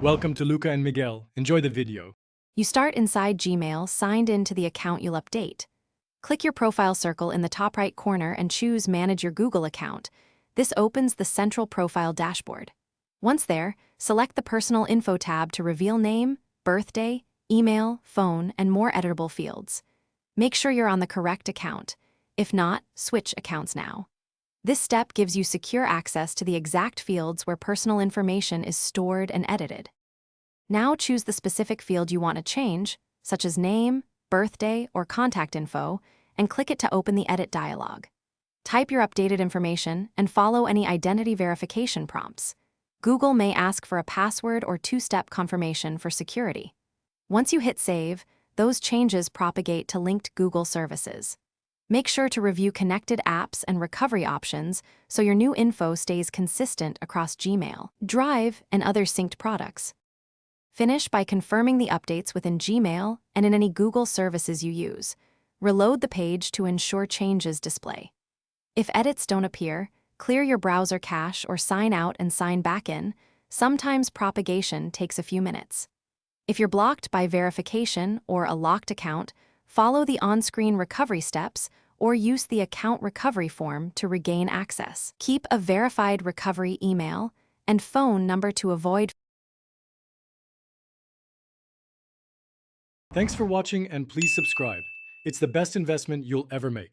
Welcome to Luca and Miguel. Enjoy the video. You start inside Gmail, signed into the account you'll update. Click your profile circle in the top right corner and choose Manage your Google account. This opens the central profile dashboard. Once there, select the Personal Info tab to reveal name, birthday, email, phone, and more editable fields. Make sure you're on the correct account. If not, switch accounts now. This step gives you secure access to the exact fields where personal information is stored and edited. Now choose the specific field you want to change, such as name, birthday, or contact info, and click it to open the Edit dialog. Type your updated information and follow any identity verification prompts. Google may ask for a password or two-step confirmation for security. Once you hit Save, those changes propagate to linked Google services. Make sure to review connected apps and recovery options so your new info stays consistent across Gmail, Drive, and other synced products. Finish by confirming the updates within Gmail and in any Google services you use. Reload the page to ensure changes display. If edits don't appear, clear your browser cache or sign out and sign back in. Sometimes propagation takes a few minutes. If you're blocked by verification or a locked account, follow the on-screen recovery steps or use the account recovery form to regain access. Keep a verified recovery email and phone number to avoid. Thanks for watching and please subscribe. It's the best investment you'll ever make.